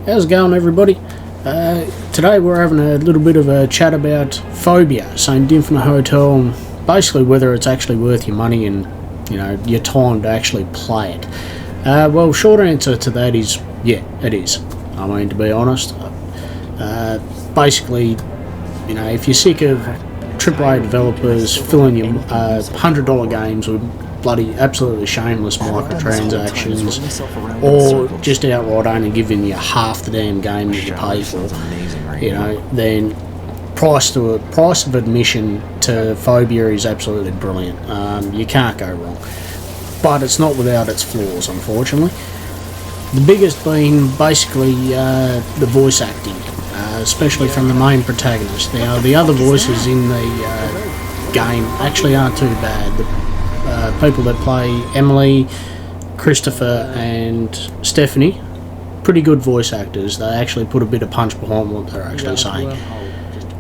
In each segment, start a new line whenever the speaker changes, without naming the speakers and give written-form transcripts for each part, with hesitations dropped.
How's it going, everybody? Today we're having a little bit of a chat about Phobia, St. Infinite Hotel, and basically whether it's actually worth your money and your time to actually play it. Well, short answer to that is yeah, it is. I mean, to be honest, basically, if you're sick of AAA developers filling your $100 games with bloody absolutely shameless microtransactions, or just outright only giving you half the damn game that you pay for, then price of admission to Phobia is absolutely brilliant. You can't go wrong, but it's not without its flaws, unfortunately. The biggest being basically the voice acting, especially from the main protagonist. Now, the other voices in the game actually aren't too bad. The people that play Emily, Christopher and Stephanie, pretty good voice actors. They actually put a bit of punch behind what they're actually saying.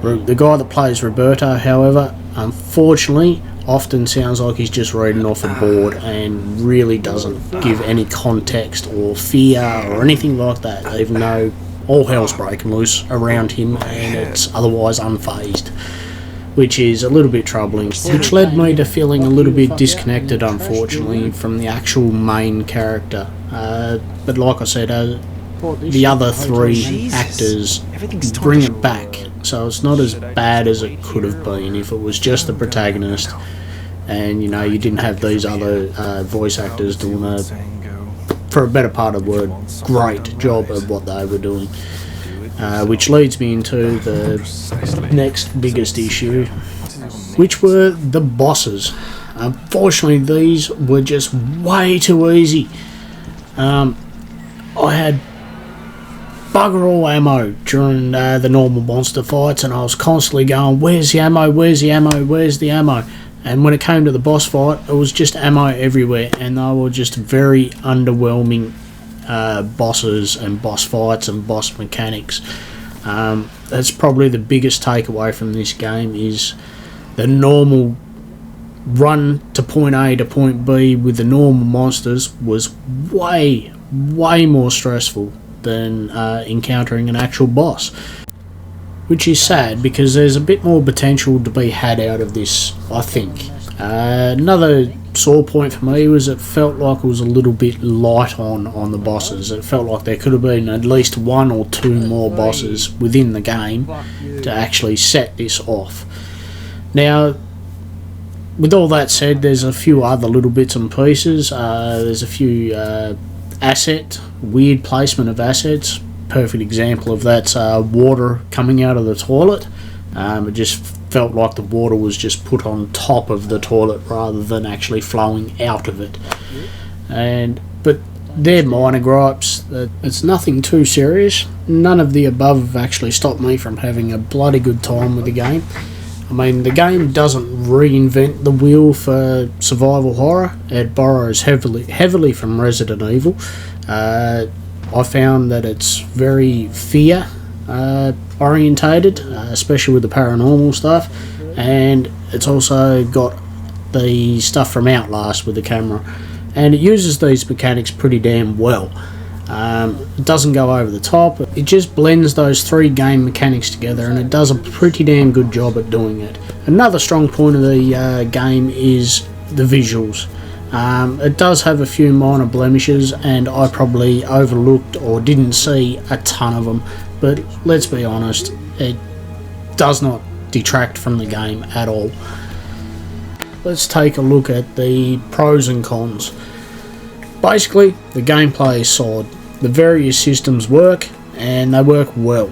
The guy that plays Roberto, however, unfortunately often sounds like he's just reading off a board and really doesn't give any context or fear or anything like that, even though all hell's breaking loose around him and it's otherwise unfazed, which is a little bit troubling, which led me to feeling a little bit disconnected, unfortunately, from the actual main character. But like I said, the other three actors bring it back, so it's not as bad as it could have been if it was just the protagonist and you didn't have these other voice actors doing for a better part of the word, great job of what they were doing. Which leads me into the next biggest issue, which were the bosses. Unfortunately, these were just way too easy. I had bugger all ammo during the normal monster fights, and I was constantly going, where's the ammo, where's the ammo, where's the ammo? And when it came to the boss fight, it was just ammo everywhere, and they were just very underwhelming bosses and boss fights and boss mechanics. That's probably the biggest takeaway from this game, is the normal run to point A to point B with the normal monsters was way more stressful than encountering an actual boss, which is sad because there's a bit more potential to be had out of this, I think. Another sore point for me was it felt like it was a little bit light on the bosses. It felt like there could have been at least one or two more bosses within the game to actually set this off. Now, with all that said, there's a few other little bits and pieces. There's a few weird placement of assets. Perfect example of that's water coming out of the toilet. It just felt like the water was just put on top of the toilet rather than actually flowing out of it. But they're minor gripes. It's nothing too serious. None of the above have actually stopped me from having a bloody good time with the game. I mean, the game doesn't reinvent the wheel for survival horror. It borrows heavily from Resident Evil. I found that it's very fear orientated, especially with the paranormal stuff, and it's also got the stuff from Outlast with the camera, and it uses these mechanics pretty damn well. It doesn't go over the top, it just blends those three game mechanics together, and it does a pretty damn good job at doing it. Another strong point of the game is the visuals. It does have a few minor blemishes, and I probably overlooked or didn't see a ton of them, but let's be honest, it does not detract from the game at all. Let's take a look at the pros and cons. Basically, the gameplay is solid. The various systems work, and they work well.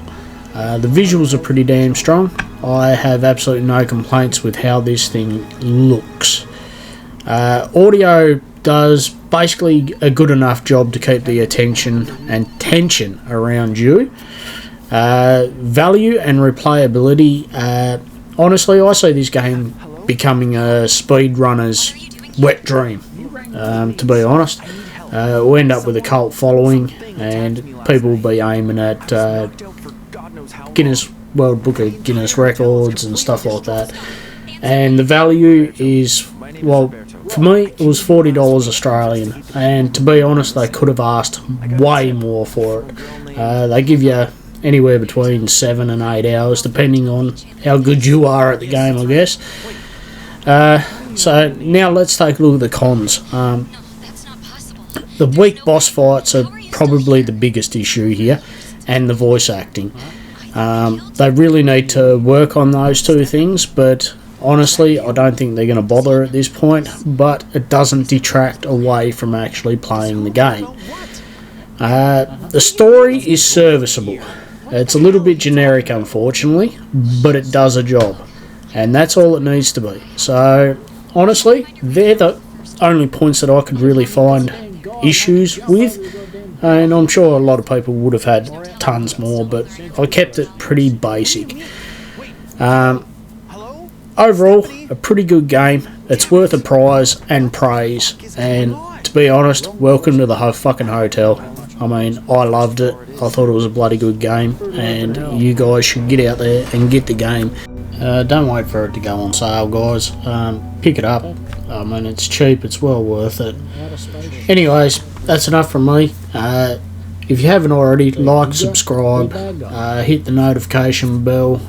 The visuals are pretty damn strong. I have absolutely no complaints with how this thing looks. Audio does basically a good enough job to keep the attention and tension around you. Value and replayability, honestly, I see this game becoming a speedrunner's wet dream, to be honest. We'll end up with a cult following, and people will be aiming at Guinness World Book of Guinness Records and stuff like that. And the value is, well, for me, it was $40 Australian, and to be honest, they could have asked way more for it. They give you anywhere between 7 and 8 hours, depending on how good you are at the game, I guess. So now let's take a look at the cons. The weak boss fights are probably the biggest issue here, and the voice acting. They really need to work on those two things, but honestly, I don't think they're going to bother at this point, but it doesn't detract away from actually playing the game. The story is serviceable. It's a little bit generic, unfortunately, but it does a job, and that's all it needs to be. So, honestly, they're the only points that I could really find issues with, and I'm sure a lot of people would have had tons more, but I kept it pretty basic. Overall, a pretty good game. It's worth a prize and praise, and to be honest, welcome to the fucking hotel. I mean, I loved it. I thought it was a bloody good game, and you guys should get out there and get the game. Don't wait for it to go on sale, guys. Pick it up. I mean, it's cheap, it's well worth it. Anyways, that's enough from me. If you haven't already, like, subscribe, hit the notification bell,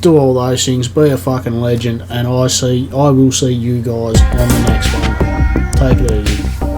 do all those things, be a fucking legend, and I will see you guys on the next one. Take it easy.